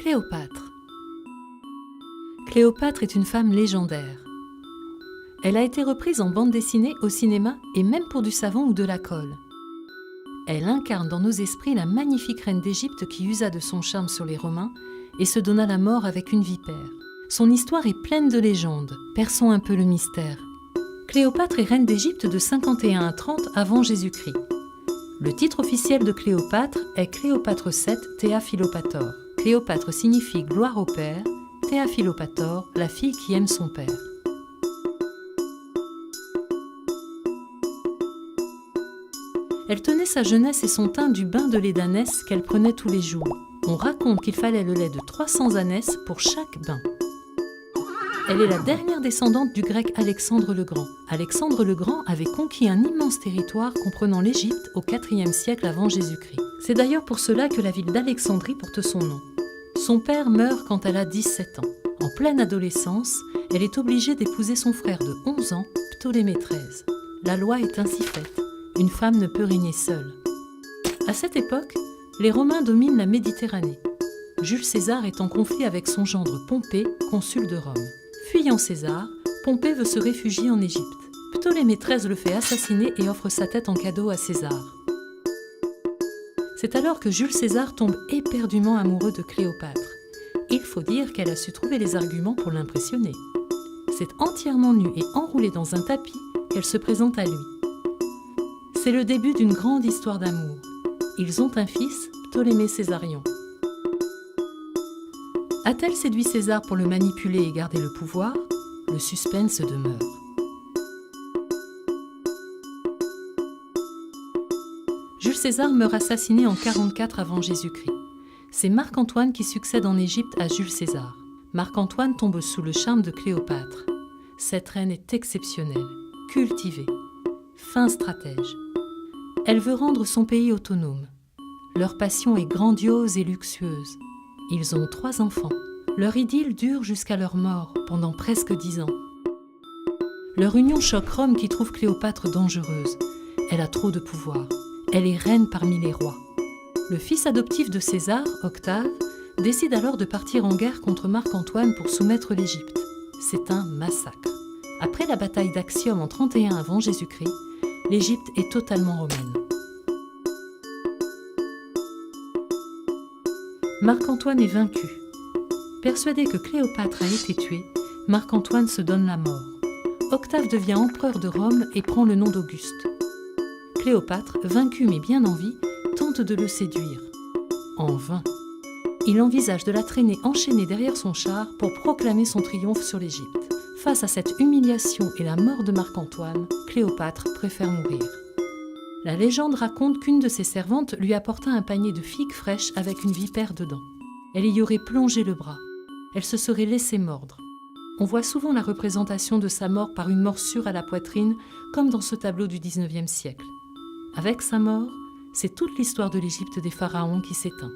Cléopâtre. Cléopâtre est une femme légendaire. Elle a été reprise en bande dessinée, au cinéma et même pour du savon ou de la colle. Elle incarne dans nos esprits la magnifique reine d'Égypte qui usa de son charme sur les Romains et se donna la mort avec une vipère. Son histoire est pleine de légendes, perçons un peu le mystère. Cléopâtre est reine d'Égypte de 51 à 30 avant Jésus-Christ. Le titre officiel de Cléopâtre est Cléopâtre VII Théaphilopator. Cléopâtre signifie gloire au père, Théaphilopator, la fille qui aime son père. Elle tenait sa jeunesse et son teint du bain de lait d'ânesse qu'elle prenait tous les jours. On raconte qu'il fallait le lait de 300 ânesses pour chaque bain. Elle est la dernière descendante du grec Alexandre le Grand. Alexandre le Grand avait conquis un immense territoire comprenant l'Égypte au IVe siècle avant Jésus-Christ. C'est d'ailleurs pour cela que la ville d'Alexandrie porte son nom. Son père meurt quand elle a 17 ans. En pleine adolescence, elle est obligée d'épouser son frère de 11 ans, Ptolémée XIII. La loi est ainsi faite. Une femme ne peut régner seule. À cette époque, les Romains dominent la Méditerranée. Jules César est en conflit avec son gendre Pompée, consul de Rome. Fuyant César, Pompée veut se réfugier en Égypte. Ptolémée XIII le fait assassiner et offre sa tête en cadeau à César. C'est alors que Jules César tombe éperdument amoureux de Cléopâtre. Il faut dire qu'elle a su trouver les arguments pour l'impressionner. C'est entièrement nue et enroulée dans un tapis qu'elle se présente à lui. C'est le début d'une grande histoire d'amour. Ils ont un fils, Ptolémée Césarion. A-t-elle séduit César pour le manipuler et garder le pouvoir? Le suspense demeure. Jules César meurt assassiné en 44 avant Jésus-Christ. C'est Marc-Antoine qui succède en Égypte à Jules César. Marc-Antoine tombe sous le charme de Cléopâtre. Cette reine est exceptionnelle, cultivée, fin stratège. Elle veut rendre son pays autonome. Leur passion est grandiose et luxueuse. Ils ont 3 enfants. Leur idylle dure jusqu'à leur mort, pendant presque 10 ans. Leur union choque Rome qui trouve Cléopâtre dangereuse. Elle a trop de pouvoir. Elle est reine parmi les rois. Le fils adoptif de César, Octave, décide alors de partir en guerre contre Marc-Antoine pour soumettre l'Égypte. C'est un massacre. Après la bataille d'Actium en 31 avant Jésus-Christ, l'Égypte est totalement romaine. Marc-Antoine est vaincu. Persuadé que Cléopâtre a été tuée, Marc-Antoine se donne la mort. Octave devient empereur de Rome et prend le nom d'Auguste. Cléopâtre, vaincue mais bien en vie, tente de le séduire. En vain. Il envisage de la traîner enchaînée derrière son char pour proclamer son triomphe sur l'Égypte. Face à cette humiliation et la mort de Marc-Antoine, Cléopâtre préfère mourir. La légende raconte qu'une de ses servantes lui apporta un panier de figues fraîches avec une vipère dedans. Elle y aurait plongé le bras. Elle se serait laissée mordre. On voit souvent la représentation de sa mort par une morsure à la poitrine, comme dans ce tableau du XIXe siècle. Avec sa mort, c'est toute l'histoire de l'Égypte des pharaons qui s'éteint.